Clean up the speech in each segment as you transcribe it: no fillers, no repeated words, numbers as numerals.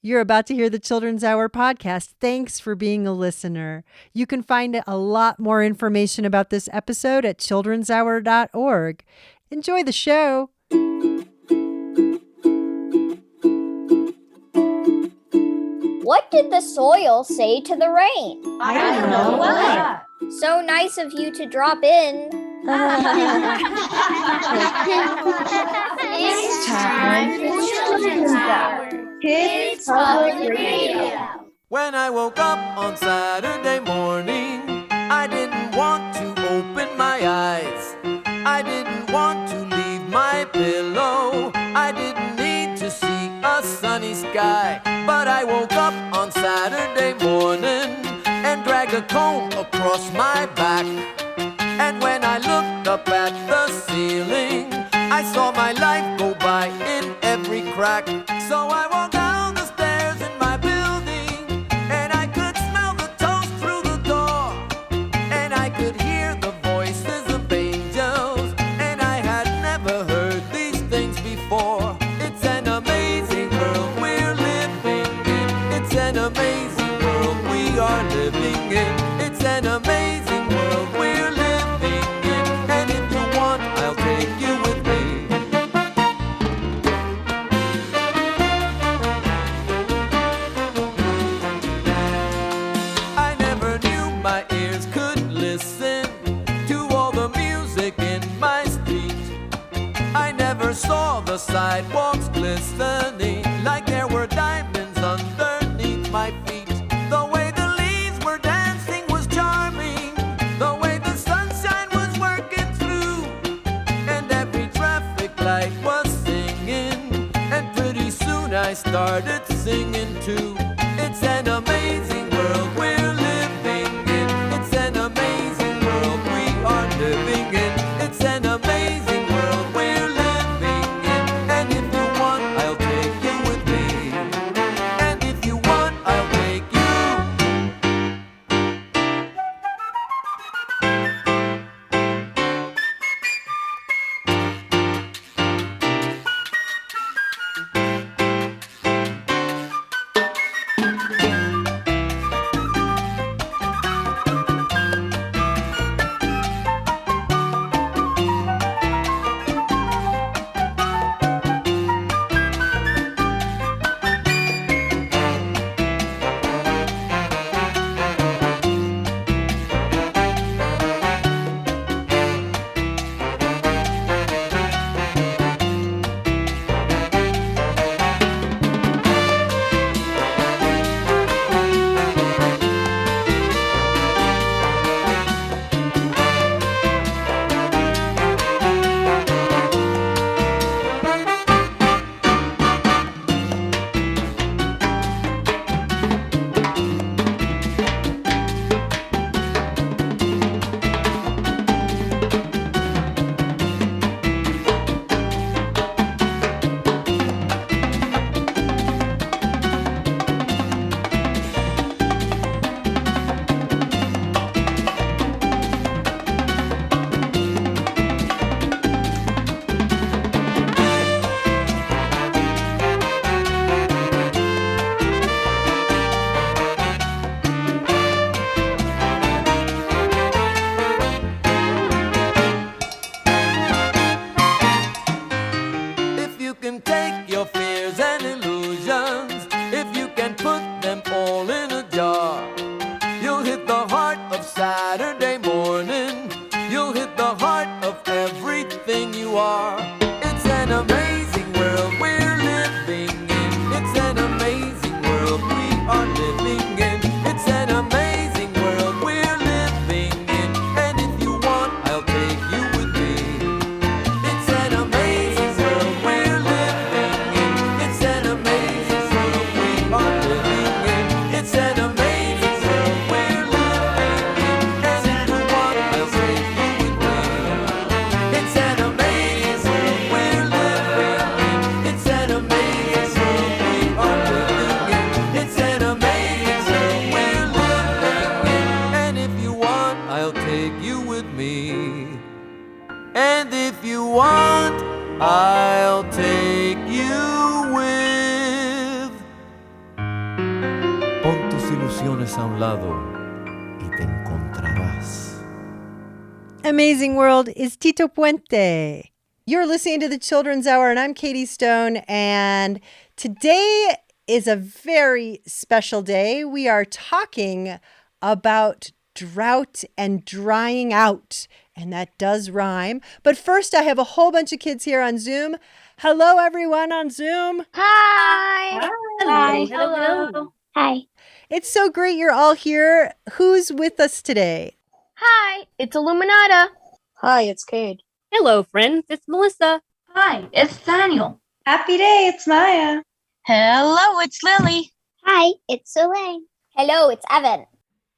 You're about to hear the Children's Hour podcast. Thanks for being a listener. You can find a lot more information about this episode at childrenshour.org. Enjoy the show. What did the soil say to the rain? I don't know what. So nice of you to drop in. It's time for Children's Hour. Kids Public Radio. When I woke up on Saturday morning, I didn't want to open my eyes. I didn't want to leave my pillow. I didn't need to see a sunny sky. But I woke up on Saturday morning and dragged a comb across my back. And when I looked up at the ceiling, I saw my life go by in every crack. So I walked down the stairs in my building, and I could smell the toast through the door, and I could hear the voices of angels, and I had never heard these things before. It's an amazing world we're living in. It's an amazing world we are living in. It's an amazing world we're living in. And if you want, I'll take you with me. I never knew my ears could listen to all the music in my street. I never saw the sidewalks glistening like there were diamonds underneath my feet. The way the leaves were dancing was charming, the way the sunshine was working through, and every traffic light was singing, and pretty soon I started singing too. It's an amazing world we're living in. It's an amazing world we are living in. It's an amazing world we're living in. And if you want, I'll take you with me. And if you want, I'll take you. preocupaciones a un lado y te encontrarás. Amazing World is Tito Puente. You're listening to the Children's Hour, and I'm Katie Stone. And today is a very special day. We are talking about drought and drying out. And that does rhyme. But first, I have a whole bunch of kids here on Zoom. Hello, everyone on Zoom. Hi. Hi. Hello. Hi. It's so great you're all here. Who's with us today? Hi. It's Illuminata. Hi, it's Cade. Hello, friends. It's Melissa. Hi, it's Daniel. Happy day, it's Maya. Hello, it's Lily. Hi. It's Elaine. Hello. It's Evan.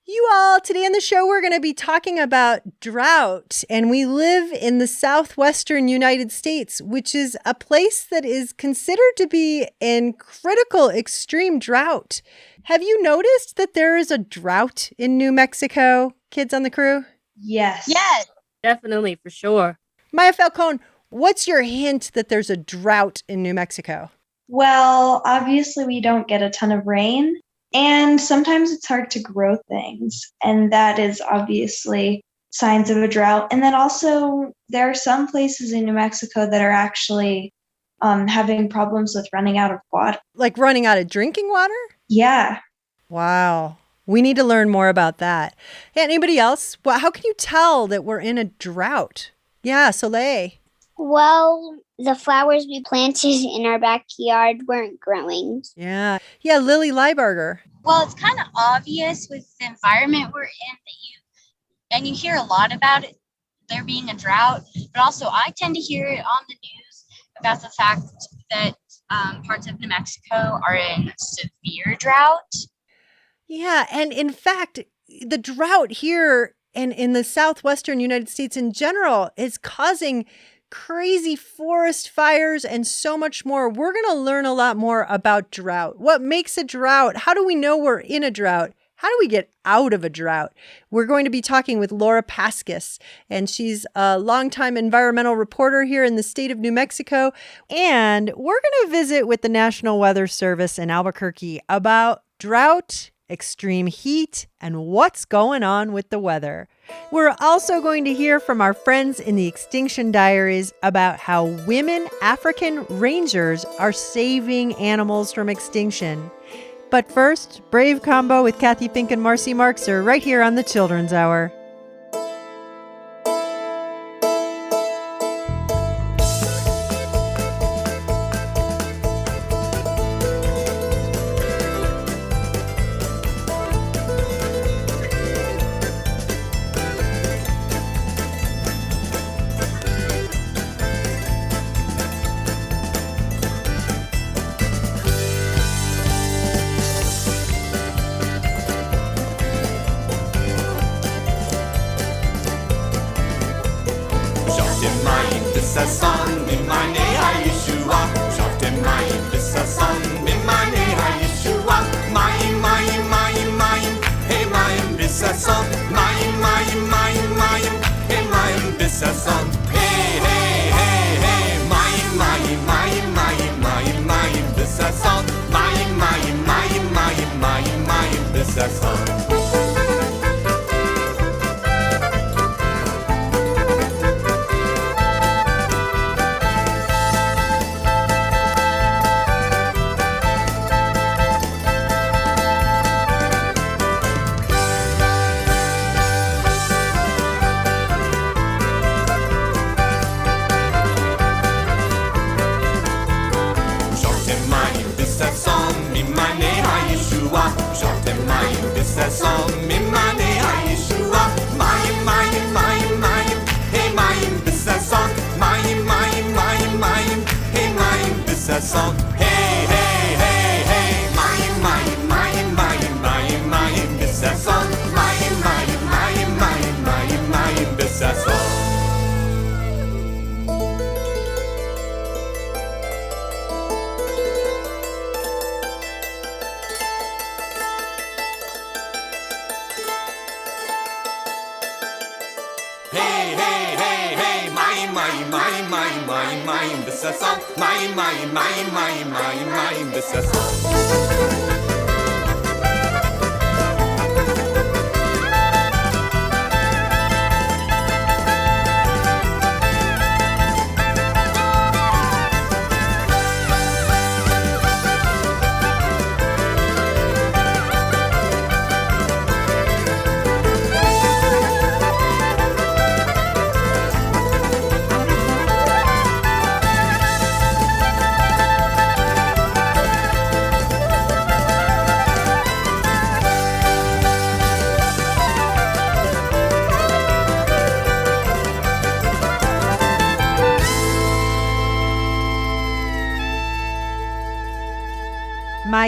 You all, today on the show, we're going to be talking about drought. And we live in the southwestern United States, which is a place that is considered to be in critical extreme drought. Have you noticed that there is a drought in New Mexico, kids on the crew? Yes. Yes. Definitely, for sure. Maya Falcone, what's your hint that there's a drought in New Mexico? Well, obviously we don't get a ton of rain, and sometimes it's hard to grow things, and that is obviously signs of a drought. And then also there are some places in New Mexico that are actually having problems with running out of water. Like running out of drinking water? Yeah. Wow. We need to learn more about that. Hey, anybody else? Well, how can you tell that we're in a drought? Yeah, Soleil. Well, the flowers we planted in our backyard weren't growing. Yeah, Lily Lieberger. Well, it's kind of obvious with the environment we're in that you hear a lot about it, there being a drought, but also I tend to hear it on the news about the fact that parts of New Mexico are in severe drought. Yeah, and in fact, the drought here and in the southwestern United States in general is causing crazy forest fires and so much more. We're going to learn a lot more about drought. What makes a drought? How do we know we're in a drought? How do we get out of a drought? We're going to be talking with Laura Paskus, and she's a longtime environmental reporter here in the state of New Mexico. And we're going to visit with the National Weather Service in Albuquerque about drought, extreme heat, and what's going on with the weather. We're also going to hear from our friends in the Extinction Diaries about how women African rangers are saving animals from extinction. But first, Brave Combo with Kathy Fink and Marcy Markser right here on the Children's Hour.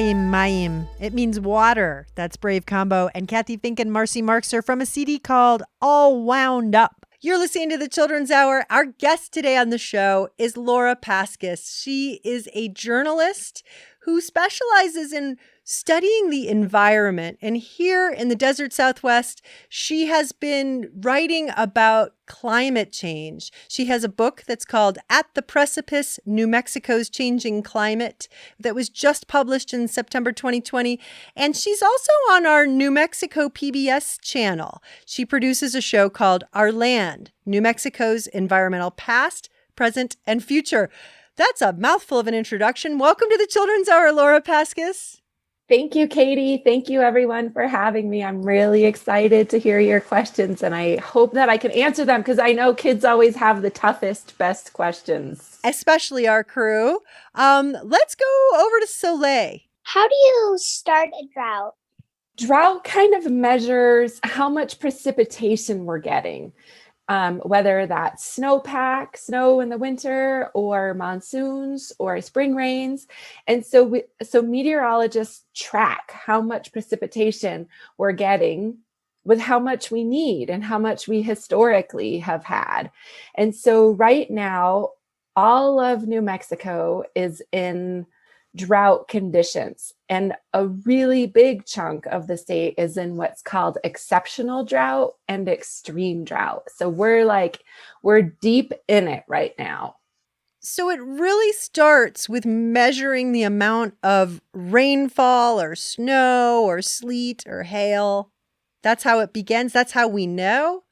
mayim. It means water. That's Brave Combo. And Kathy Fink and Marcy Marks are from a CD called All Wound Up. You're listening to the Children's Hour. Our guest today on the show is Laura Paskus. She is a journalist who specializes in studying the environment. And here in the desert Southwest, she has been writing about climate change. She has a book that's called At the Precipice, New Mexico's Changing Climate that was just published in September 2020. And she's also on our New Mexico PBS channel. She produces a show called Our Land, New Mexico's Environmental Past, Present, and Future. That's a mouthful of an introduction. Welcome to the Children's Hour, Laura Paskus. Thank you, Katie. Thank you, everyone, for having me. I'm really excited to hear your questions, and I hope that I can answer them because I know kids always have the toughest, best questions. Especially our crew. Let's go over to Soleil. How do you start a drought? Drought kind of measures how much precipitation we're getting. Whether that's snowpack, snow in the winter, or monsoons, or spring rains. And so meteorologists track how much precipitation we're getting with how much we need and how much we historically have had. And so right now, all of New Mexico is in drought conditions. And a really big chunk of the state is in what's called exceptional drought and extreme drought. So we're deep in it right now. So it really starts with measuring the amount of rainfall or snow or sleet or hail. That's how it begins. That's how we know.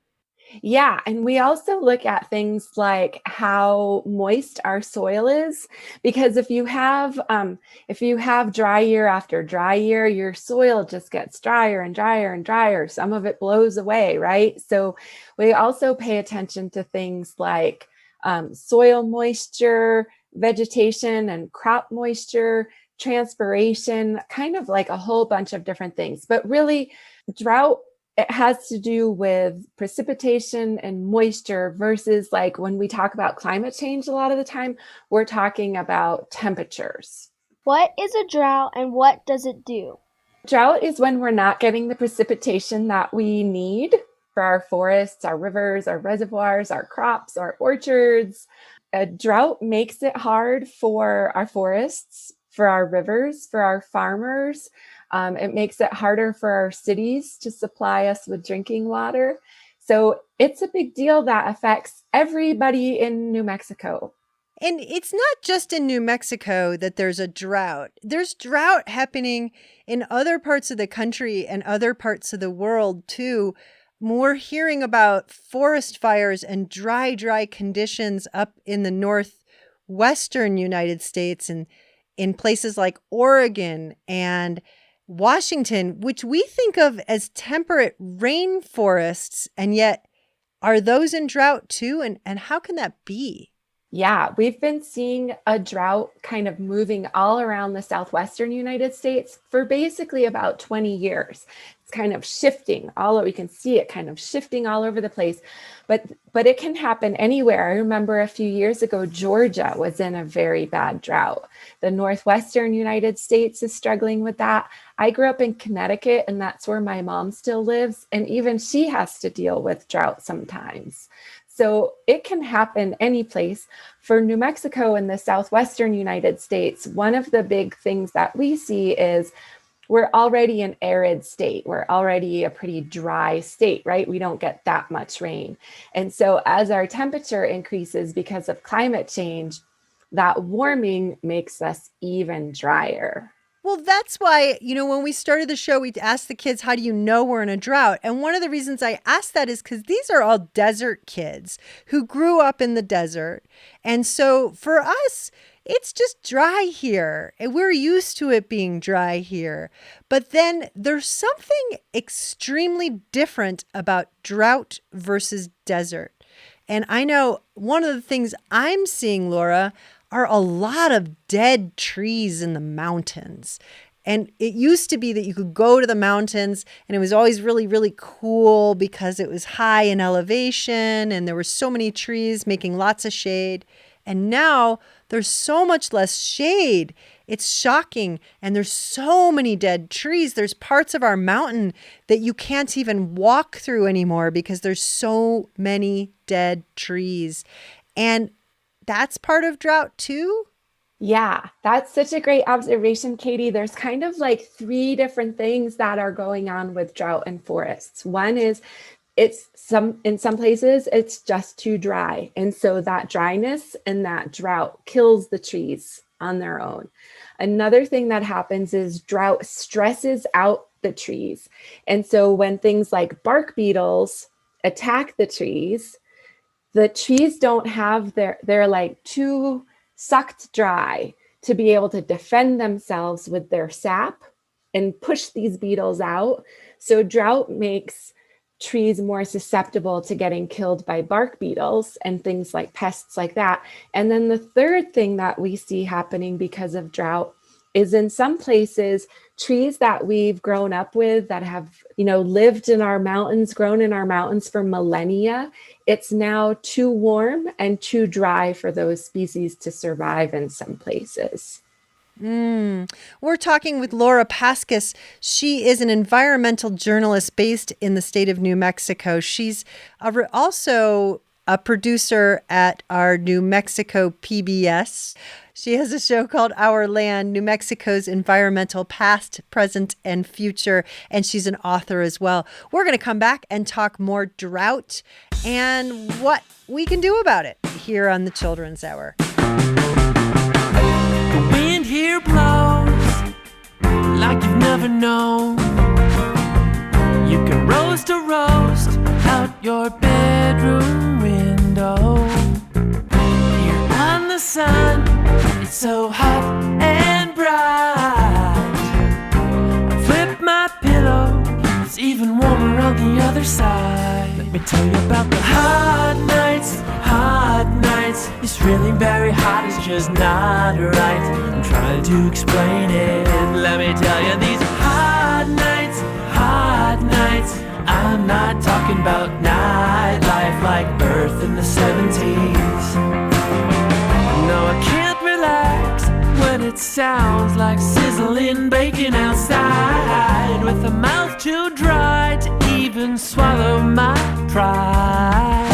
Yeah, and we also look at things like how moist our soil is, because if you have dry year after dry year, your soil just gets drier and drier and drier. Some of it blows away, right? So we also pay attention to things like soil moisture, vegetation and crop moisture, transpiration, kind of like a whole bunch of different things. But really, drought, it has to do with precipitation and moisture versus like when we talk about climate change, a lot of the time, we're talking about temperatures. What is a drought and what does it do? Drought is when we're not getting the precipitation that we need for our forests, our rivers, our reservoirs, our crops, our orchards. A drought makes it hard for our forests, for our rivers, for our farmers. It makes it harder for our cities to supply us with drinking water. So it's a big deal that affects everybody in New Mexico. And it's not just in New Mexico that there's a drought. There's drought happening in other parts of the country and other parts of the world too. We're hearing about forest fires and dry conditions up in the northwestern United States and in places like Oregon and Washington, which we think of as temperate rainforests, and yet are those in drought too? And how can that be? Yeah, we've been seeing a drought kind of moving all around the southwestern United States for basically about 20 years. It's kind of shifting we can see it kind of shifting all over the place, but it can happen anywhere. I remember a few years ago, Georgia was in a very bad drought. The northwestern United States is struggling with that. I grew up in Connecticut, and that's where my mom still lives, and even she has to deal with drought sometimes. So it can happen any place. For New Mexico in the southwestern United States, one of the big things that we see is we're already an arid state. We're already a pretty dry state, right? We don't get that much rain. And so as our temperature increases because of climate change, that warming makes us even drier. Well, that's why, when we started the show, we asked the kids, how do you know we're in a drought? And one of the reasons I asked that is because these are all desert kids who grew up in the desert. And so for us, it's just dry here. And we're used to it being dry here. But then there's something extremely different about drought versus desert. And I know one of the things I'm seeing, Laura, are a lot of dead trees in the mountains. And it used to be that you could go to the mountains and it was always really, really cool because it was high in elevation and there were so many trees making lots of shade. And now there's so much less shade. It's shocking. And there's so many dead trees. There's parts of our mountain that you can't even walk through anymore because there's so many dead trees. And that's part of drought too? Yeah, that's such a great observation, Katie. There's kind of like 3 different things that are going on with drought in forests. One is in some places it's just too dry. And so that dryness and that drought kills the trees on their own. Another thing that happens is drought stresses out the trees. And so when things like bark beetles attack the trees don't have they're like too sucked dry to be able to defend themselves with their sap and push these beetles out. So drought makes trees more susceptible to getting killed by bark beetles and things like pests like that. And then the third thing that we see happening because of drought is in some places, trees that we've grown up with that have, lived in our mountains, grown in our mountains for millennia, it's now too warm and too dry for those species to survive in some places. We're talking with Laura Paskus. She is an environmental journalist based in the state of New Mexico. She's also a producer at our New Mexico PBS. She has a show called Our Land, New Mexico's Environmental Past, Present, and Future, and she's an author as well. We're going to come back and talk more drought and what we can do about it here on the Children's Hour. The wind here blows like you've never known. You can roast a roast out your bedroom window. Here on the sun, it's so hot and bright. I flip my pillow, it's even warmer on the other side. Let me tell you about the hot nights, hot nights. It's really very hot, it's just not right. I'm trying to explain it. Let me tell you, these hot nights, hot nights. I'm not talking about nightlife like Earth in the 70s. No, I can't relax when it sounds like sizzling bacon outside, with a mouth too dry to even swallow my pride.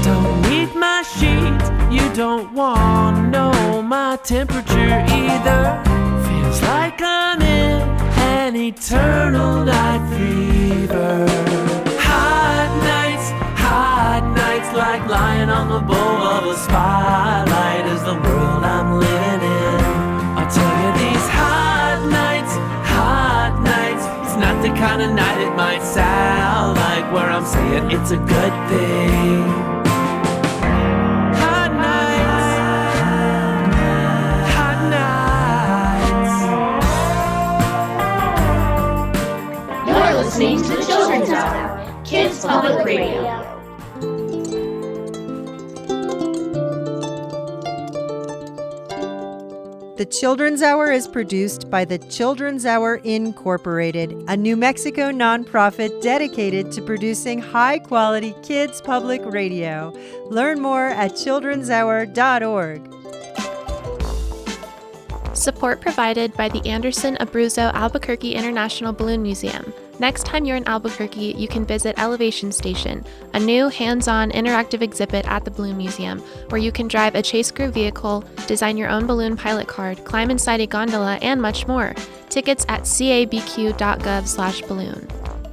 Don't need my sheet, you don't want to know my temperature either. Feels like I'm in an eternal night fever. Hot nights, like lying on the bowl of a spotlight is the world I'm living in. I'll tell you, these hot nights, it's not the kind of night it might sound like, where I'm saying it's a good thing. Hot nights. You're listening to the Children's Hour, Kids Public Radio. The Children's Hour is produced by the Children's Hour Incorporated, a New Mexico nonprofit dedicated to producing high-quality kids' public radio. Learn more at childrenshour.org. Support provided by the Anderson Abruzzo Albuquerque International Balloon Museum. Next time you're in Albuquerque, you can visit Elevation Station, a new hands-on interactive exhibit at the Balloon Museum, where you can drive a chase crew vehicle, design your own balloon pilot card, climb inside a gondola, and much more. Tickets at cabq.gov/balloon.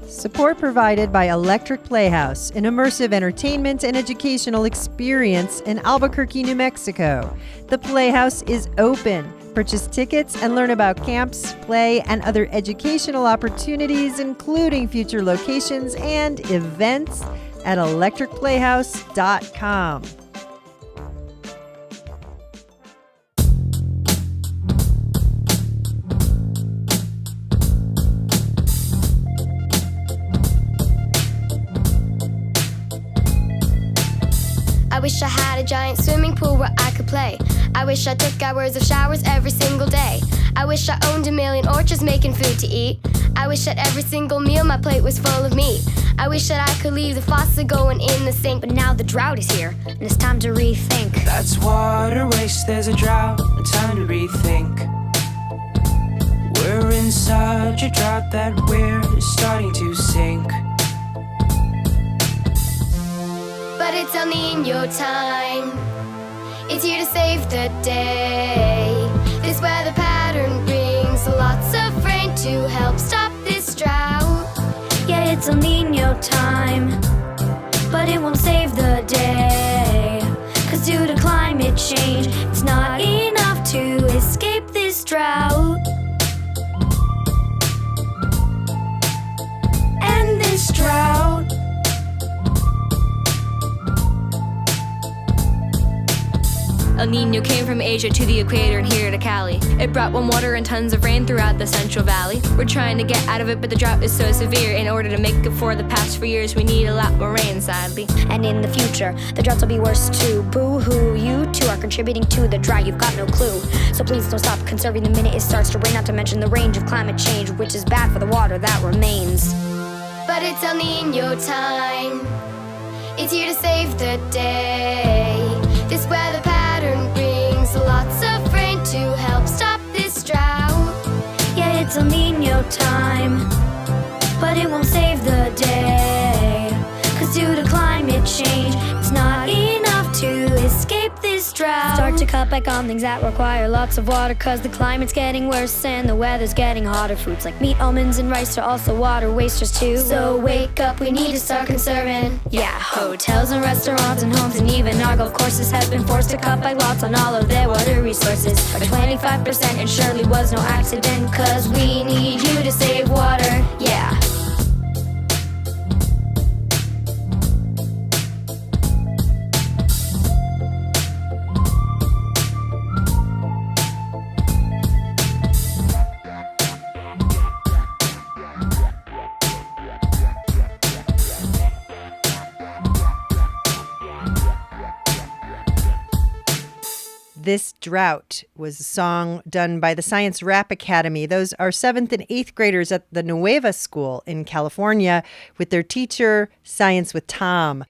Support provided by Electric Playhouse, an immersive entertainment and educational experience in Albuquerque, New Mexico. The Playhouse is open. Purchase tickets and learn about camps, play, and other educational opportunities, including future locations and events at electricplayhouse.com. I wish I had a giant swimming pool where I could play. I wish I took hours of showers every single day. I wish I owned a million orchards making food to eat. I wish that every single meal my plate was full of meat. I wish that I could leave the faucet going in the sink, but now the drought is here, and it's time to rethink. That's water waste, there's a drought, time to rethink. We're in such a drought that we're starting to sink. But it's El Nino time. It's here to save the day. This weather pattern brings lots of rain to help stop this drought. Yeah, it's El Nino time, but it won't save the day. 'Cause due to climate change, it's not enough to escape this drought. And this drought. El Nino came from Asia to the equator and here to Cali. It brought warm water and tons of rain throughout the Central Valley. We're trying to get out of it, but the drought is so severe. In order to make up for the past 4 years, we need a lot more rain, sadly. And in the future, the droughts will be worse too. Boo-hoo, you two are contributing to the drought, you've got no clue. So please don't stop conserving the minute it starts to rain, not to mention the range of climate change, which is bad for the water that remains. But it's El Nino time. It's here to save the day. This weather pattern brings lots of rain to help stop this drought. Yeah, it's El Nino time, but it won't save the day. 'Cause due to climate change, it's not enough to escape this drought. Start to cut back on things that require lots of water, 'cause the climate's getting worse and the weather's getting hotter. Foods like meat, almonds, and rice are also water wasters too. So wake up, we need to start conserving. Yeah, hotels and restaurants and homes and even our golf courses have been forced to cut back lots on all of their water resources by 25%, and surely was no accident, 'cause we need you to save water. Yeah. This Drought was a song done by the Science Rap Academy. Those are 7th and 8th graders at the Nueva School in California with their teacher, Science with Tom.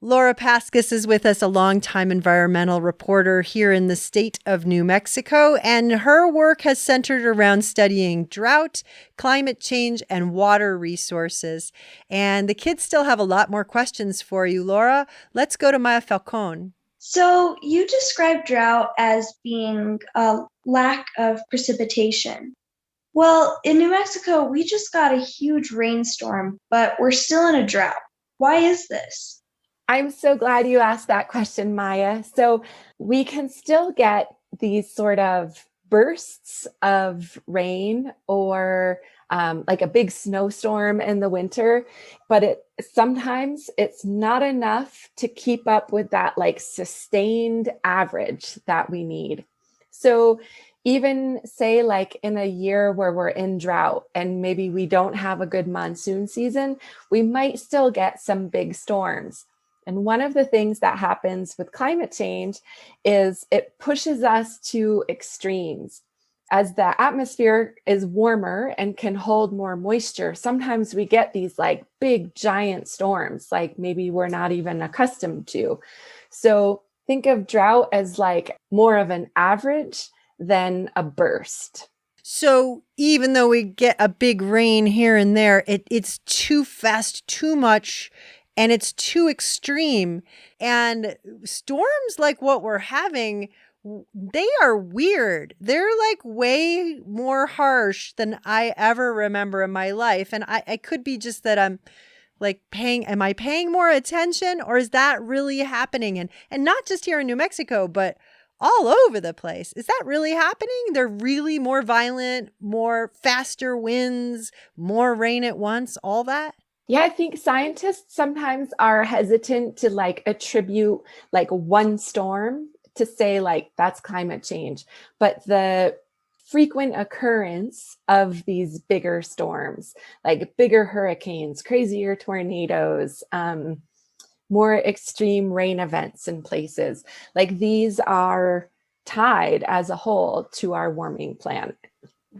Laura Paskus is with us, a longtime environmental reporter here in the state of New Mexico, and her work has centered around studying drought, climate change, and water resources. And the kids still have a lot more questions for you, Laura. Let's go to Maya Falcon. So you described drought as being a lack of precipitation. Well, in New Mexico, we just got a huge rainstorm, but we're still in a drought. Why is this? I'm so glad you asked that question, Maya. So we can still get these sort of bursts of rain or like a big snowstorm in the winter, but sometimes it's not enough to keep up with that like sustained average that we need. So even say like in a year where we're in drought and maybe we don't have a good monsoon season, we might still get some big storms. And one of the things that happens with climate change is it pushes us to extremes. As the atmosphere is warmer and can hold more moisture, sometimes we get these like big giant storms, like maybe we're not even accustomed to. So think of drought as like more of an average than a burst. So even though we get a big rain here and there, it's too fast, too much, and it's too extreme. And storms like what we're having, they are weird. They're like way more harsh than I ever remember in my life. And I could be just that I'm like am I paying more attention, or is that really happening? And not just here in New Mexico, but all over the place. Is that really happening? They're really more violent, more faster winds, more rain at once, all that? Yeah, I think scientists sometimes are hesitant to like attribute like one storm to say like that's climate change, but the frequent occurrence of these bigger storms, like bigger hurricanes, crazier tornadoes, more extreme rain events in places, like these are tied as a whole to our warming planet.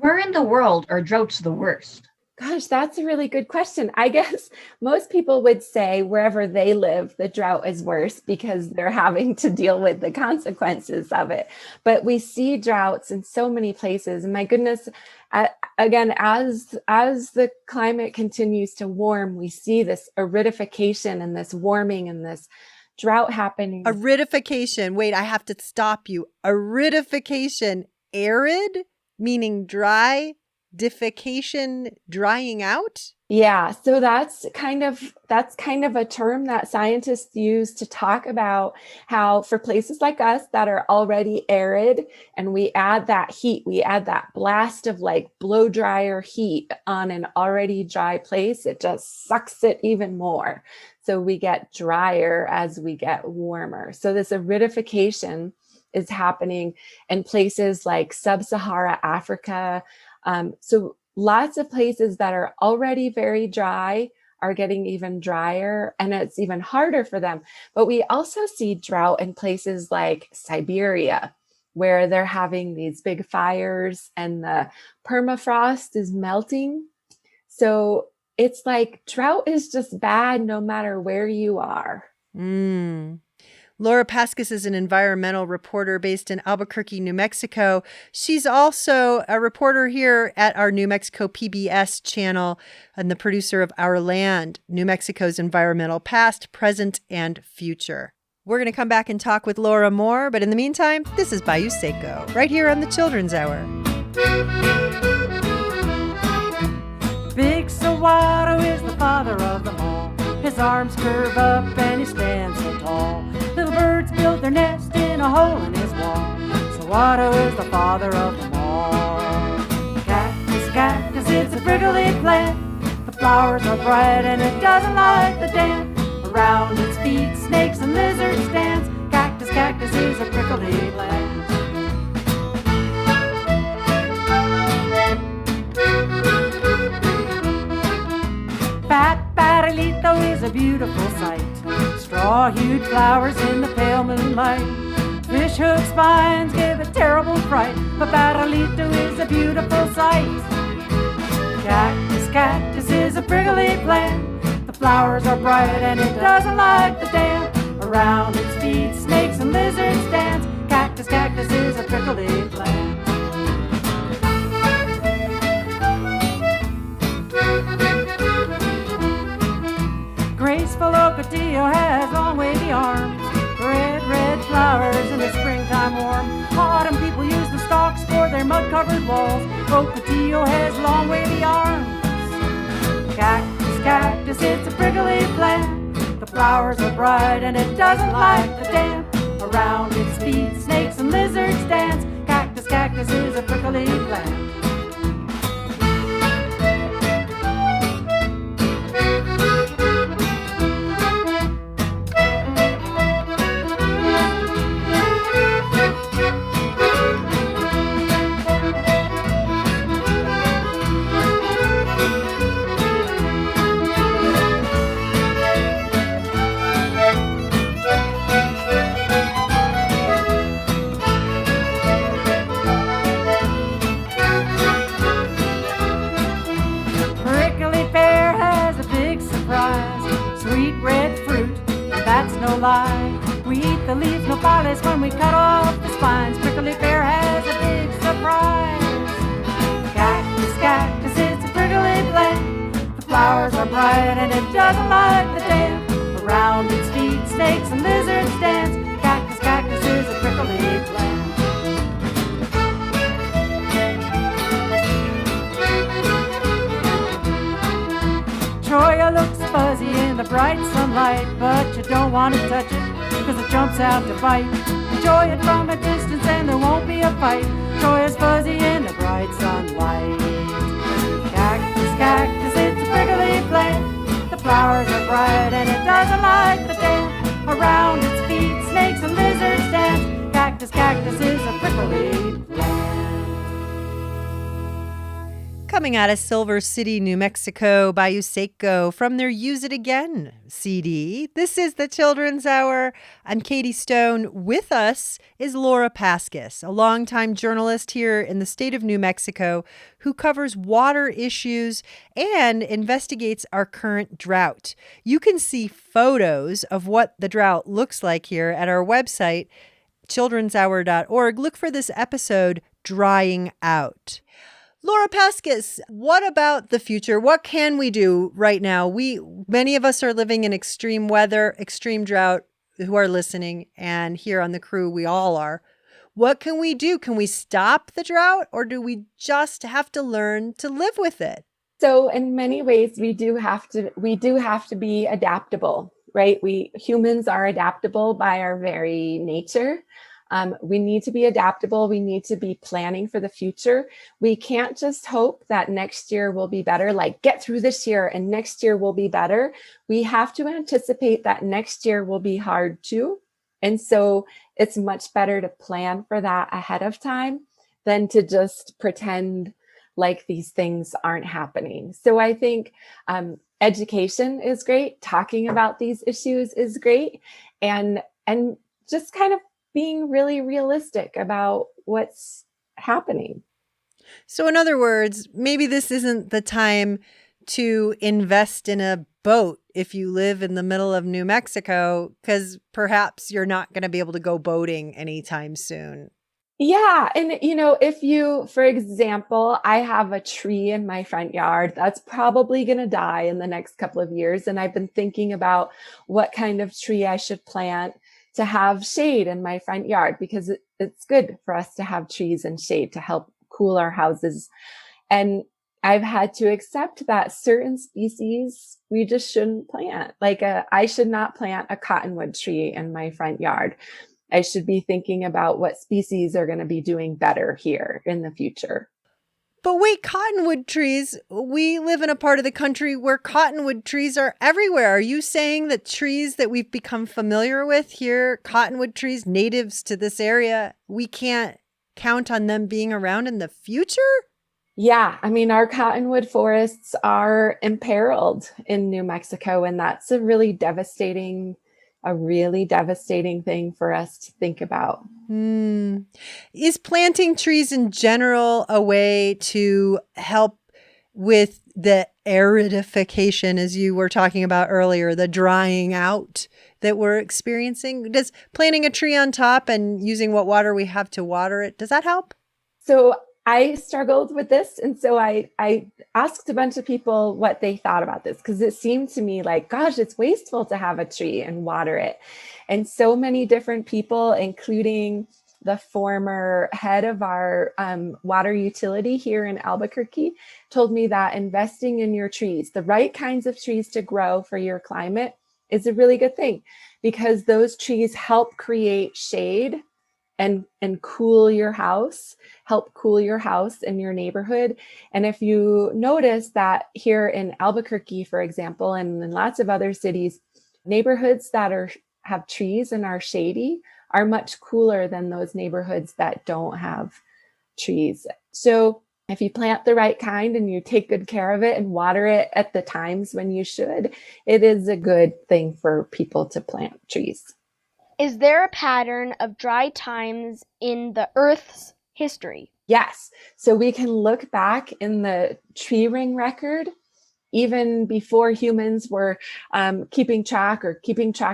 Where in the world are droughts the worst? Gosh, that's a really good question. I guess most people would say wherever they live, the drought is worse because they're having to deal with the consequences of it. But we see droughts in so many places. And my goodness, again, as the climate continues to warm, we see this aridification and this warming and this drought happening. Aridification. Wait, I have to stop you. Aridification, arid, meaning dry. Diffication, drying out? Yeah, so that's kind of a term that scientists use to talk about how for places like us that are already arid and we add that heat, we add that blast of like blow dryer heat on an already dry place, it just sucks it even more. So we get drier as we get warmer. So this aridification is happening in places like sub-Sahara Africa. So lots of places that are already very dry are getting even drier, and it's even harder for them. But we also see drought in places like Siberia, where they're having these big fires and the permafrost is melting. So it's like drought is just bad no matter where you are. Laura Paskus is an environmental reporter based in Albuquerque, New Mexico. She's also a reporter here at our New Mexico PBS channel and the producer of Our Land, New Mexico's environmental past, present, and future. We're going to come back and talk with Laura more, but in the meantime, this is Bayou Seco, right here on the Children's Hour. Big Saguaro is the father of them all. His arms curve up and he stands so tall. Little birds build their nest in a hole in his wall. Saguaro is the father of them all. Cactus, cactus, it's a prickly plant. The flowers are bright and it doesn't like the damp. Around its feet, snakes and lizards dance. Cactus, cactus is a prickly plant. Fat Barrilito is a beautiful sight. Straw-hued flowers in the pale moonlight. Fishhook spines give a terrible fright, but Barrilito is a beautiful sight. Cactus, cactus is a prickly plant. The flowers are bright and it doesn't like the damp. Around its feet, snakes and lizards dance. Cactus, cactus is a prickly plant. Graceful ocotillo has long wavy arms. Red, red flowers in the springtime warm. Autumn people use the stalks for their mud-covered walls. Ocotillo has long wavy arms. Cactus, cactus, it's a prickly plant. The flowers are bright and it doesn't like the damp. Around its feet, snakes and lizards dance. Cactus, cactus is a prickly plant. Lie. We eat the leaves, no polish when we cut off the spines. Prickly pear has a big surprise. Cactus, cactus, it's a prickly plant. The flowers are bright and it doesn't like the damp. Around its feet, snakes and lizards dance. Cactus, cactus is a prickly plant. Troya looks fuzzy in the bright sunlight, but you don't want to touch it, because it jumps out to bite. Enjoy it from a distance and there won't be a fight. Troya's fuzzy in the bright sunlight. Cactus, cactus, it's a prickly plant. The flowers are bright and it doesn't like the damp. Around its feet, snakes and lizards dance. Cactus, cactus is a prickly plant. coming out of Silver City, New Mexico, Bayou Seco, from their Use It Again CD. This is the Children's Hour. I'm Katie Stone. With us is Laura Paskus, a longtime journalist here in the state of New Mexico who covers water issues and investigates our current drought. You can see photos of what the drought looks like here at our website, childrenshour.org. Look for this episode, Drying Out. Laura Paskus, what about the future? What can we do right now? Many of us are living in extreme weather, extreme drought, who are listening, and here on the crew, we all are. What can we do? Can we stop the drought, or do we just have to learn to live with it? So in many ways, we do have to be adaptable, right? We humans are adaptable by our very nature. We need to be adaptable. We need to be planning for the future. We can't just hope that next year will be better, like get through this year and next year will be better. We have to anticipate that next year will be hard too. And so it's much better to plan for that ahead of time than to just pretend like these things aren't happening. So I think education is great. Talking about these issues is great. And just kind of being really realistic about what's happening. So in other words, maybe this isn't the time to invest in a boat if you live in the middle of New Mexico, because perhaps you're not going to be able to go boating anytime soon. Yeah. And, if you, for example, I have a tree in my front yard that's probably going to die in the next couple of years. And I've been thinking about what kind of tree I should plant to have shade in my front yard, because it's good for us to have trees and shade to help cool our houses. And I've had to accept that certain species we just shouldn't plant. I should not plant a cottonwood tree in my front yard. I should be thinking about what species are going to be doing better here in the future. But wait, cottonwood trees, we live in a part of the country where cottonwood trees are everywhere. Are you saying that trees that we've become familiar with here, cottonwood trees, natives to this area, we can't count on them being around in the future? Yeah, our cottonwood forests are imperiled in New Mexico, and that's a really devastating thing for us to think about. Is planting trees in general a way to help with the aridification, as you were talking about earlier, the drying out that we're experiencing? Does planting a tree on top and using what water we have to water it, does that help? So I struggled with this. And so I asked a bunch of people what they thought about this, because it seemed to me like, gosh, it's wasteful to have a tree and water it. And so many different people, including the former head of our water utility here in Albuquerque, told me that investing in your trees, the right kinds of trees to grow for your climate, is a really good thing, because those trees help create shade and cool your house, help cool your house in your neighborhood. And if you notice that here in Albuquerque, for example, and in lots of other cities, neighborhoods that have trees and are shady are much cooler than those neighborhoods that don't have trees. So if you plant the right kind and you take good care of it and water it at the times when you should, it is a good thing for people to plant trees. Is there a pattern of dry times in the Earth's history? Yes. So we can look back in the tree ring record, even before humans were keeping track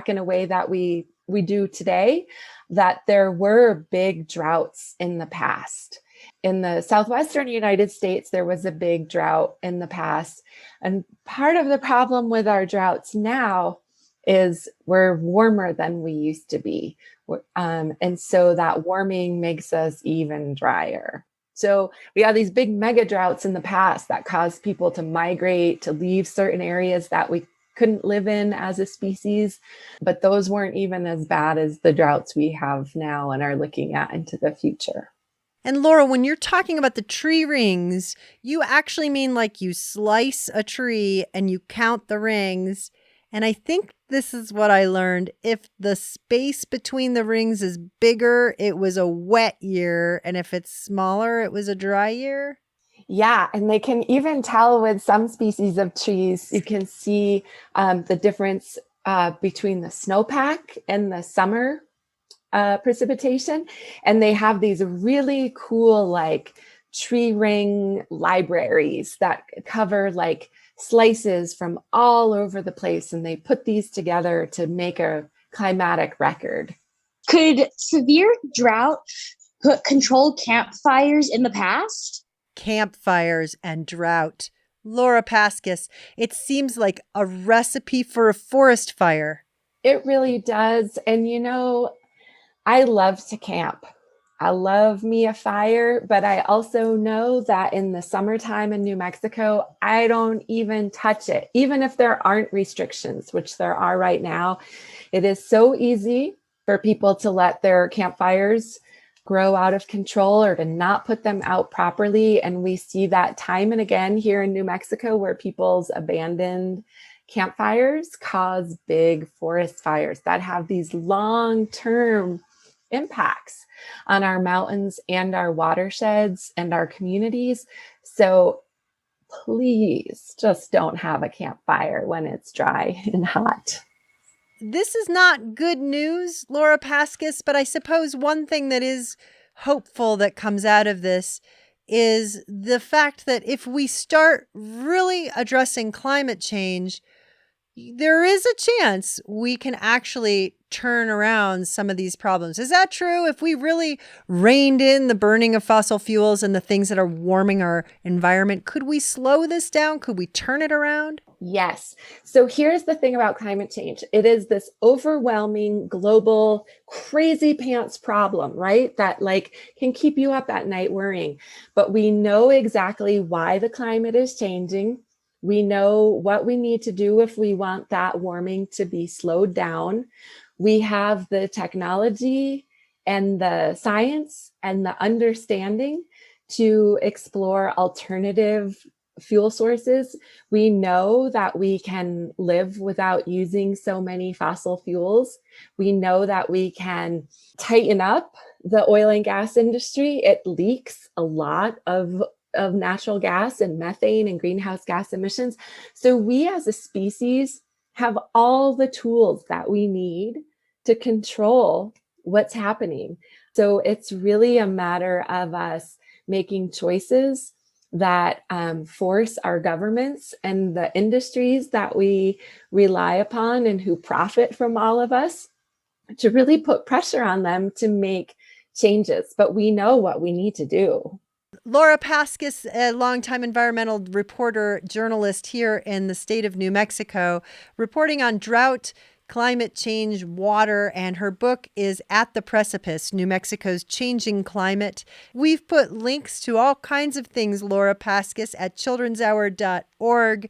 in a way that we do today, that there were big droughts in the past. In the southwestern United States, there was a big drought in the past. And part of the problem with our droughts now is we're warmer than we used to be. And so that warming makes us even drier. So we had these big mega droughts in the past that caused people to migrate, to leave certain areas that we couldn't live in as a species. But those weren't even as bad as the droughts we have now and are looking at into the future. And Laura, when you're talking about the tree rings, you actually mean like you slice a tree and you count the rings. And I think this is what I learned. If the space between the rings is bigger, it was a wet year. And if it's smaller, it was a dry year. Yeah, and they can even tell with some species of trees, you can see the difference between the snowpack and the summer precipitation. And they have these really cool like tree ring libraries that cover like slices from all over the place. And they put these together to make a climatic record. Could severe drought put controlled campfires in the past? Campfires and drought. Laura Paskus, it seems like a recipe for a forest fire. It really does. And I love to camp. I love me a fire, but I also know that in the summertime in New Mexico, I don't even touch it. Even if there aren't restrictions, which there are right now, it is so easy for people to let their campfires grow out of control or to not put them out properly. And we see that time and again here in New Mexico, where people's abandoned campfires cause big forest fires that have these long-term impacts on our mountains and our watersheds and our communities. So please just don't have a campfire when it's dry and hot. This is not good news, Laura Paskus, but I suppose one thing that is hopeful that comes out of this is the fact that if we start really addressing climate change, there is a chance we can actually turn around some of these problems. Is that true? If we really reined in the burning of fossil fuels and the things that are warming our environment, could we slow this down? Could we turn it around? Yes. So here's the thing about climate change. It is this overwhelming global crazy pants problem, right? That can keep you up at night worrying. But we know exactly why the climate is changing. We know what we need to do if we want that warming to be slowed down. We have the technology and the science and the understanding to explore alternative fuel sources. We know that we can live without using so many fossil fuels. We know that we can tighten up the oil and gas industry. It leaks a lot of natural gas and methane and greenhouse gas emissions. So we as a species have all the tools that we need to control what's happening. So it's really a matter of us making choices that force our governments and the industries that we rely upon and who profit from all of us to really put pressure on them to make changes. But we know what we need to do. Laura Paskus, a longtime environmental reporter, journalist here in the state of New Mexico, reporting on drought, climate change, water, and her book is At the Precipice, New Mexico's Changing Climate. We've put links to all kinds of things, Laura Paskus, at childrenshour.org.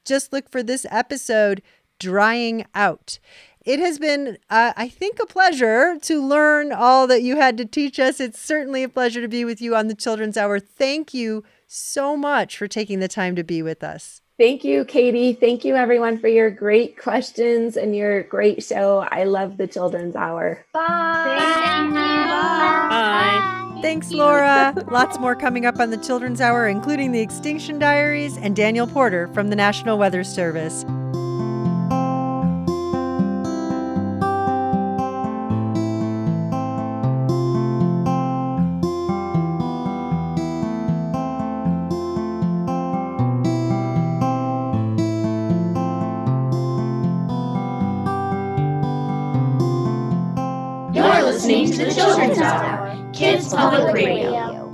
Just look for this episode, Drying Out. It has been, I think, a pleasure to learn all that you had to teach us. It's certainly a pleasure to be with you on the Children's Hour. Thank you so much for taking the time to be with us. Thank you, Katie. Thank you, everyone, for your great questions and your great show. I love the Children's Hour. Bye. Bye. Thanks, Laura. Lots more coming up on the Children's Hour, including the Extinction Diaries and Daniel Porter from the National Weather Service. Listening to the Children's Hour, Kids Public Radio.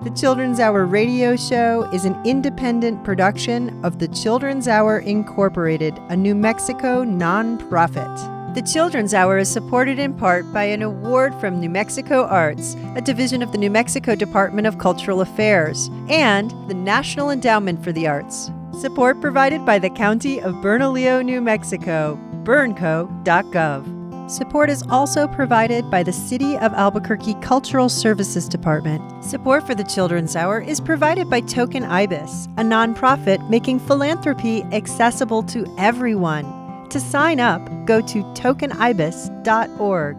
The Children's Hour radio show is an independent production of the Children's Hour Incorporated, a New Mexico nonprofit. The Children's Hour is supported in part by an award from New Mexico Arts, a division of the New Mexico Department of Cultural Affairs, and the National Endowment for the Arts. Support provided by the County of Bernalillo, New Mexico, bernco.gov. Support is also provided by the City of Albuquerque Cultural Services Department. Support for the Children's Hour is provided by Token Ibis, a nonprofit making philanthropy accessible to everyone. To sign up, go to tokenibis.org.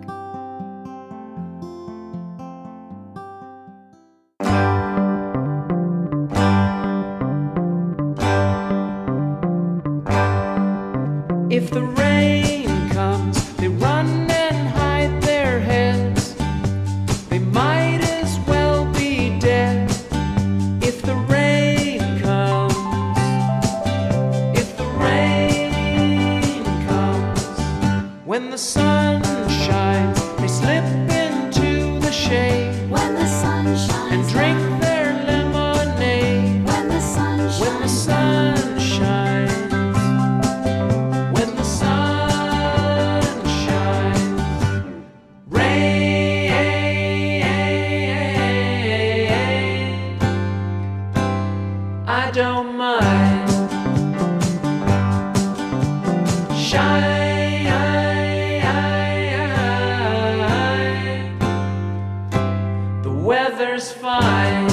If the rain comes, they run and hide their heads. They might as well be dead. If the rain comes, if the rain comes, when the sun shines, they slip into the shade. When the sun shines, and drink their lemonade. When the sun shines, when the sun shines. I don't mind. Shine. The weather's fine.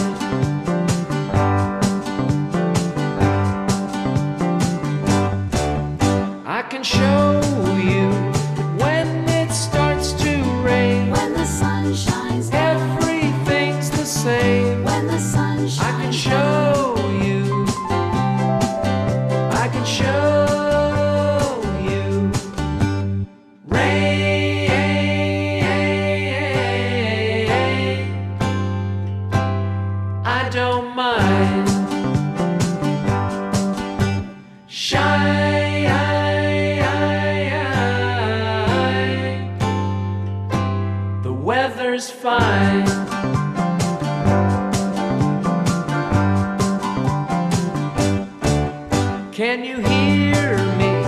I can show you that when it starts to rain, when the sun shines down, everything's the same. When the sun shines, I can show you. I can show you. Rain. I don't mind. Shine. The weather's fine. Can you hear me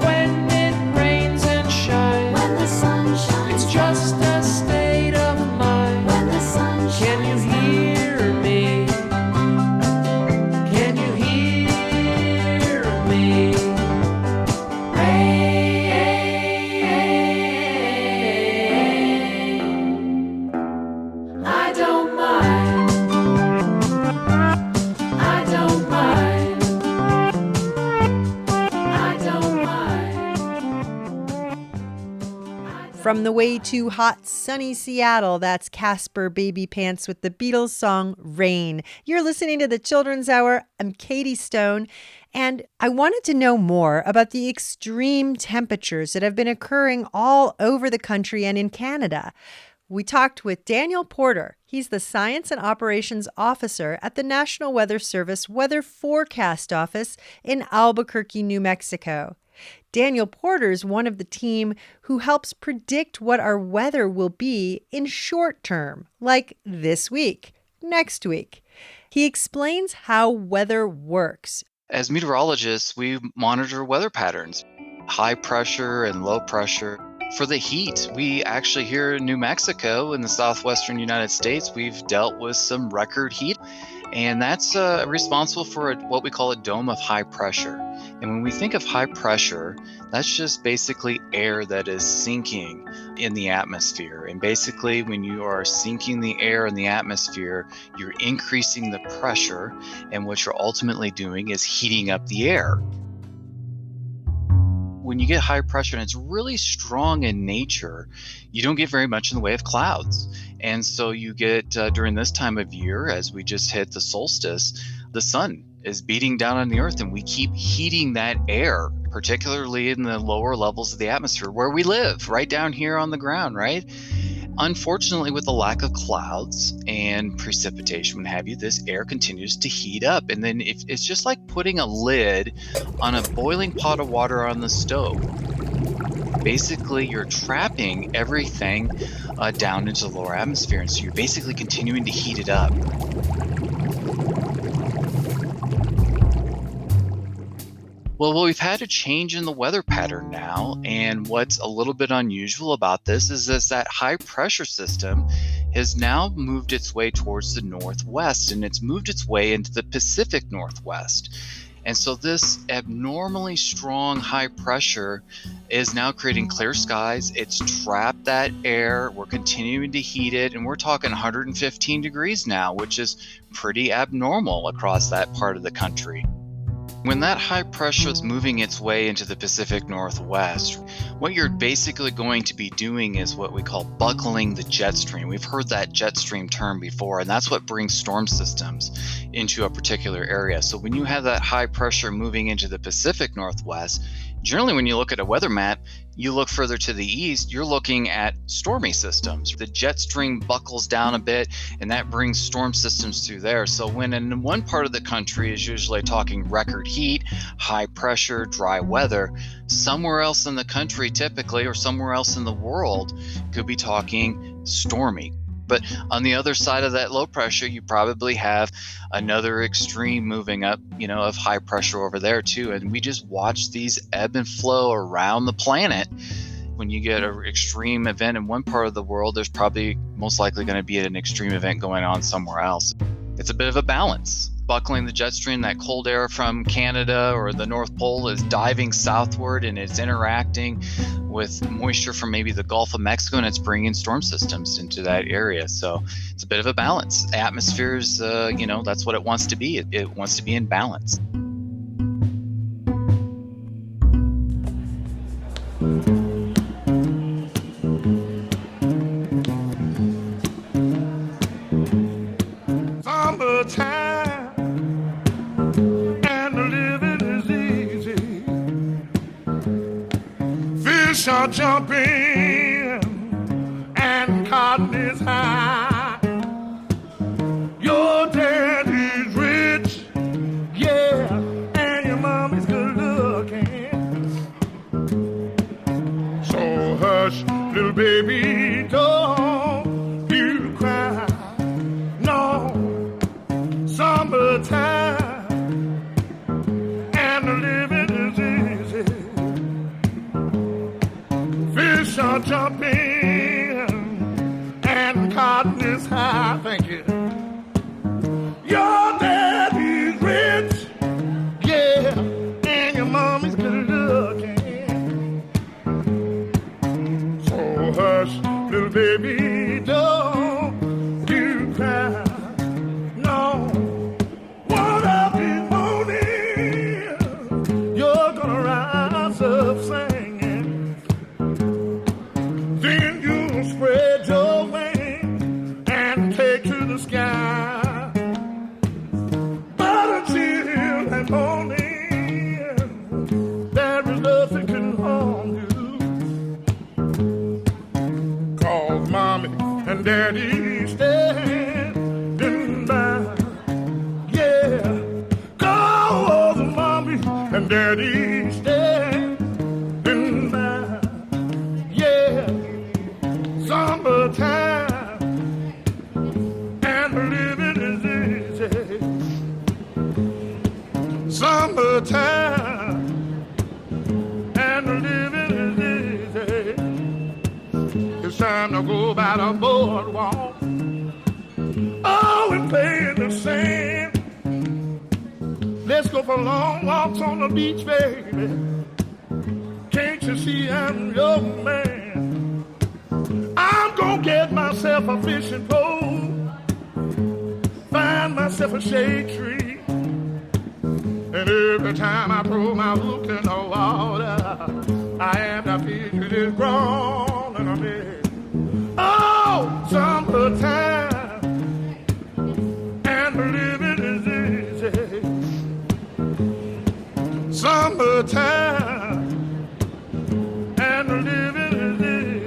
when it rains and shines? When the sun shines, it's just a state of mind. When the sun shines, can you hear me? Can you hear me? Rain. I don't mind. I don't mind. From the way too hot, sunny Seattle, that's Casper Baby Pants with the Beatles song Rain. You're listening to the Children's Hour. I'm Katie Stone, and I wanted to know more about the extreme temperatures that have been occurring all over the country and in Canada. We talked with Daniel Porter. He's the Science and Operations Officer at the National Weather Service Weather Forecast Office in Albuquerque, New Mexico. Daniel Porter's one of the team who helps predict what our weather will be in short term, like this week, next week. He explains how weather works. As meteorologists, we monitor weather patterns, high pressure and low pressure. For the heat, we actually here in New Mexico in the southwestern United States, we've dealt with some record heat. And that's responsible for what we call a dome of high pressure. And when we think of high pressure, that's just basically air that is sinking in the atmosphere. And basically, when you are sinking the air in the atmosphere, you're increasing the pressure. And what you're ultimately doing is heating up the air. When you get high pressure and it's really strong in nature, you don't get very much in the way of clouds. And so you get, during this time of year, as we just hit the solstice, the sun is beating down on the earth and we keep heating that air, particularly in the lower levels of the atmosphere where we live, right down here on the ground, right? Unfortunately, with the lack of clouds and precipitation, what have you, this air continues to heat up. And then it's just like putting a lid on a boiling pot of water on the stove. Basically, you're trapping everything down into the lower atmosphere. And so you're basically continuing to heat it up. Well, we've had a change in the weather pattern now, and what's a little bit unusual about this is that high pressure system has now moved its way towards the northwest, and it's moved its way into the Pacific Northwest. And so this abnormally strong high pressure is now creating clear skies. It's trapped that air. We're continuing to heat it, and we're talking 115 degrees now, which is pretty abnormal across that part of the country. When that high pressure is moving its way into the Pacific Northwest, what you're basically going to be doing is what we call buckling the jet stream. We've heard that jet stream term before, and that's what brings storm systems into a particular area. So when you have that high pressure moving into the Pacific Northwest, generally when you look at a weather map, you look further to the east, you're looking at stormy systems. The jet stream buckles down a bit, and that brings storm systems through there. So when in one part of the country is usually talking record heat, high pressure, dry weather, somewhere else in the country typically, or somewhere else in the world, could be talking stormy. But on the other side of that low pressure, you probably have another extreme moving up, of high pressure over there too. And we just watch these ebb and flow around the planet. When you get an extreme event in one part of the world, there's probably most likely going to be an extreme event going on somewhere else. It's a bit of a balance. Buckling the jet stream, that cold air from Canada or the North Pole is diving southward and it's interacting with moisture from maybe the Gulf of Mexico, and it's bringing storm systems into that area. So it's a bit of a balance. Atmospheres, that's what it wants to be. It wants to be in balance. Summertime and the living is easy. Fish are jumping and cotton is high. Your daddy's rich, yeah, and your mommy's good looking. So hush, little baby, don't you cry. No. Summertime and the living is easy. Fish are jumping and cotton is high. Thank you. Your daddy's rich, yeah, and your mommy's good looking. So hush, little baby, don't you cry. No. Up singing, then you spread your wings and take to the sky. But until that morning, there is nothing can harm you. 'Cause mommy and daddy standing by. Yeah, 'cause mommy and daddy standing. Summertime and the living is easy. Summertime and the living is easy. It's time to go by the boardwalk. Oh, and play in the sand. Let's go for long walks on the beach, baby. Can't you see I'm your man? I'm gonna get myself a fishing pole, find myself a shade tree, and every time I throw my hook in the water, I am the fish that is grown in a bed. Oh, summertime and the living is easy. Summertime and the living is easy.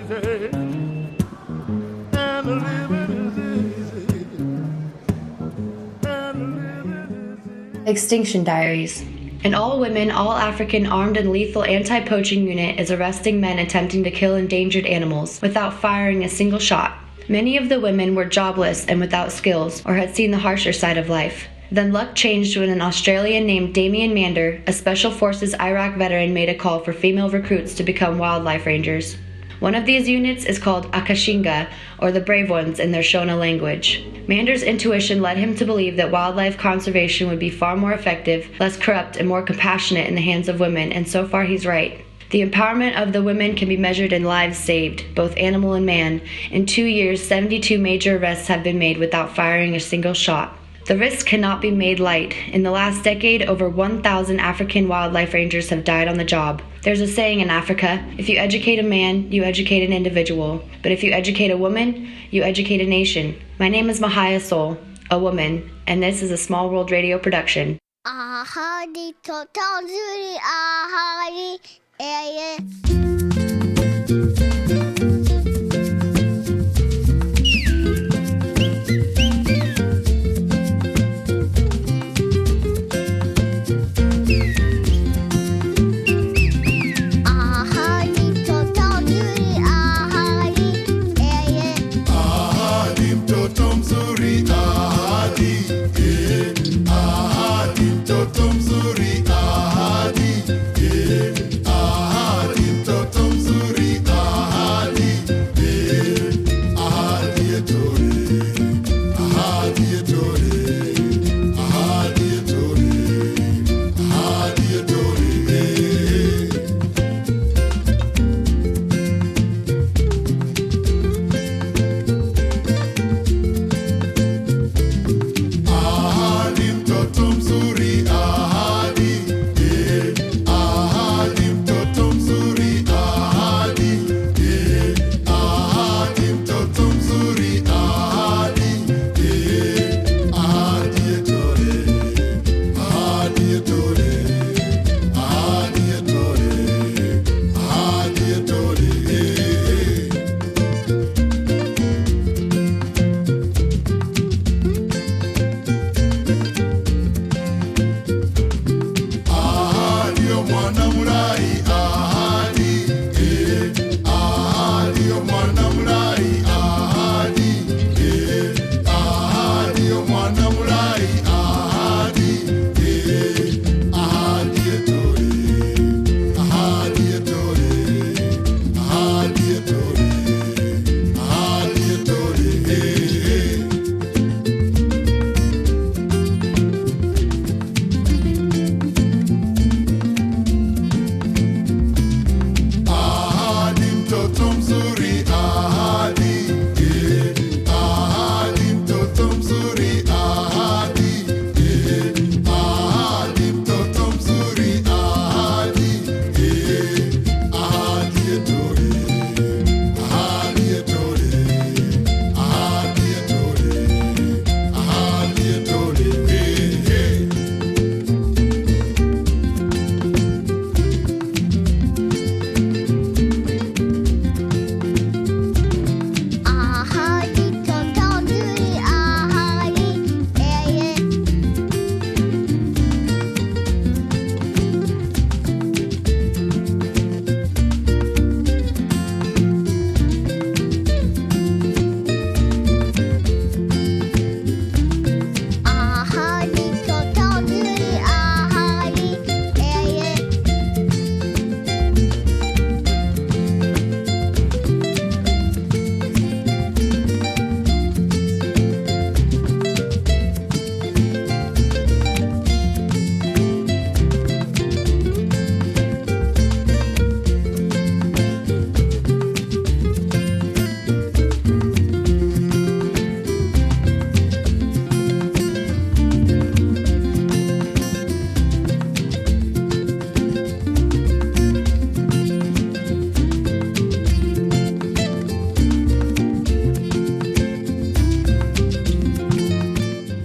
Extinction Diaries. An all-women, all-African armed and lethal anti-poaching unit is arresting men attempting to kill endangered animals without firing a single shot. Many of the women were jobless and without skills, or had seen the harsher side of life. Then luck changed when an Australian named Damien Mander, a Special Forces Iraq veteran, made a call for female recruits to become wildlife rangers. One of these units is called Akashinga, or the Brave Ones in their Shona language. Mander's intuition led him to believe that wildlife conservation would be far more effective, less corrupt, and more compassionate in the hands of women, and so far he's right. The empowerment of the women can be measured in lives saved, both animal and man. In 2 years, 72 major arrests have been made without firing a single shot. The risk cannot be made light. In the last decade, over 1,000 African wildlife rangers have died on the job. There's a saying in Africa, if you educate a man, you educate an individual. But if you educate a woman, you educate a nation. My name is Mahaya Soul, a woman, and this is a Small World Radio production. Ahadi totonzuri ahadi eye.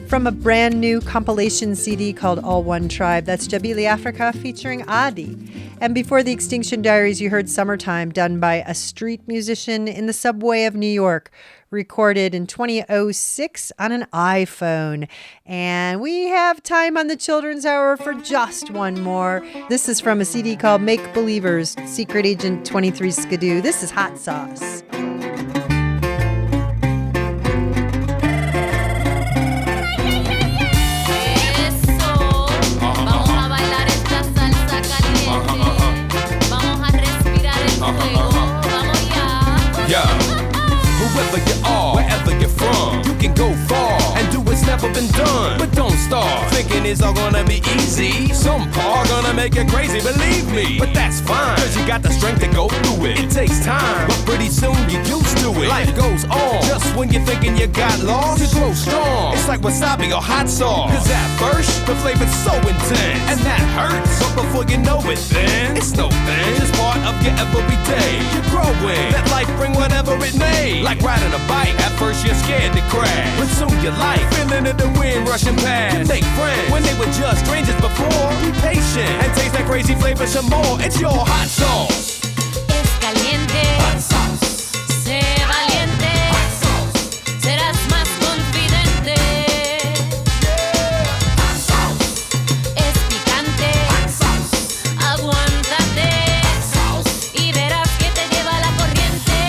From a brand new compilation CD called All One Tribe, that's Jabili Africa featuring Adi. And before the Extinction Diaries, you heard Summertime, done by a street musician in the subway of New York, recorded in 2006 on an iPhone. And we have time on the Children's Hour for just one more. This is from a CD called Make Believers, Secret Agent 23 Skidoo. This is Hot Sauce. Whoever you are, wherever you're from, you can go far and do what's never been done. But don't start thinking it's all gonna be easy. Some part gonna gonna make you crazy, believe me. But that's fine, cause you got the strength to go through it. It takes time, but pretty soon you're used to it. Life goes on, just when you're thinking you got lost, you grow strong. It's like wasabi or hot sauce. Cause at first, the flavor's so intense, and that hurts. But before you know it, then it's no thing. Just part of your everyday. You're growing, let life bring whatever it may. Like riding a bike, at first you're scared to crash, but soon you like feeling of the wind rushing past. You make friends when they were just strangers before. Be patient and taste that crazy flavor some more. It's your hot sauce. Es caliente. Hot sauce. Sé valiente. Hot sauce. Serás más confidente. Hot sauce. Es picante. Hot sauce. Aguántate. Hot sauce. Y verás que te lleva la corriente.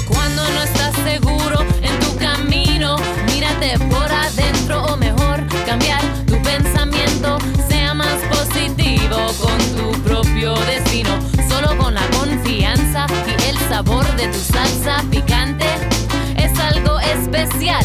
Cuando no estás seguro en tu camino, mírate por adentro, o mejor cambiar tu pensamiento. Sea más positivo con tu propio destino. Solo con la confianza y el sabor de tu salsa picante es algo especial,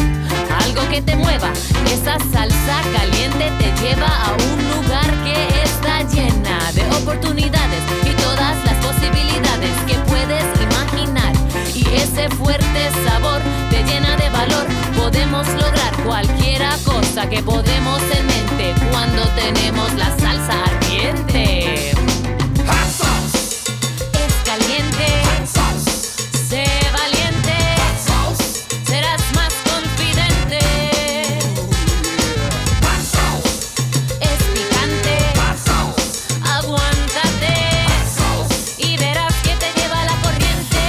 algo que te mueva. Esa salsa caliente te lleva a un lugar que está llena de oportunidades y todas las posibilidades que puedes imaginar. Y ese fuerte sabor te llena de valor. Podemos lograr cualquiera cosa que podemos en mente cuando tenemos la salsa ardiente. Hot sauce. Es caliente. Hot sauce. Sé valiente. Hot sauce. Serás más confidente. Hot sauce. Es picante. Hot sauce. Aguántate. Hot sauce. Y verás que te lleva la corriente.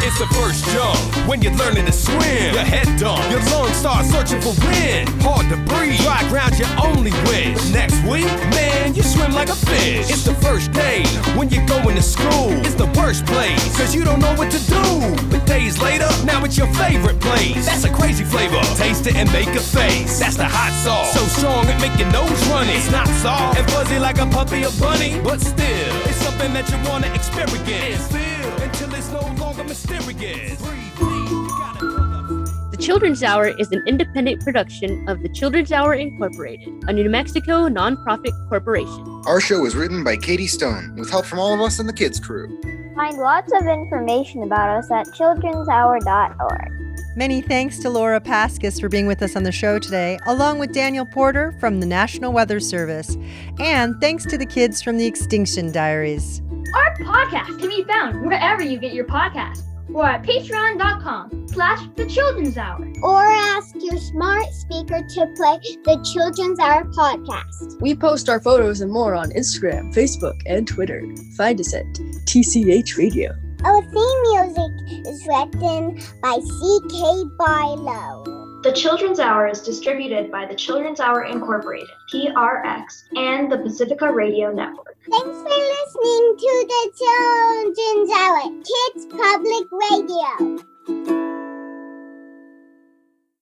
It's the first jump when you're learning to swim. Your head dump, your lungs start searching for wind. Hard to breathe, dry ground your only wish. But next week, man, you swim like a fish. It's the first day when you're going to school. It's the worst place, cause you don't know what to do. But days later, now it's your favorite place. That's a crazy flavor, taste it and make a face. That's the hot sauce, so strong it make your nose runny. It's not soft and fuzzy like a puppy or bunny, but still, it's something that you wanna experience. Feel until it's no longer mysterious. The Children's Hour is an independent production of the Children's Hour Incorporated, a New Mexico nonprofit corporation. Our show was written by Katie Stone, with help from all of us in the kids crew. Find lots of information about us at childrenshour.org. Many thanks to Laura Paskus for being with us on the show today, along with Daniel Porter from the National Weather Service. And thanks to the kids from the Extinction Diaries. Our podcast can be found wherever you get your podcasts, or at patreon.com/The Children's Hour. Or ask your smart speaker to play the Children's Hour podcast. We post our photos and more on Instagram, Facebook, and Twitter. Find us at TCH Radio. Our theme music is written by C.K. Barlow. The Children's Hour is distributed by the Children's Hour Incorporated, PRX, and the Pacifica Radio Network. Thanks for listening to the Children's Hour, Kids Public Radio.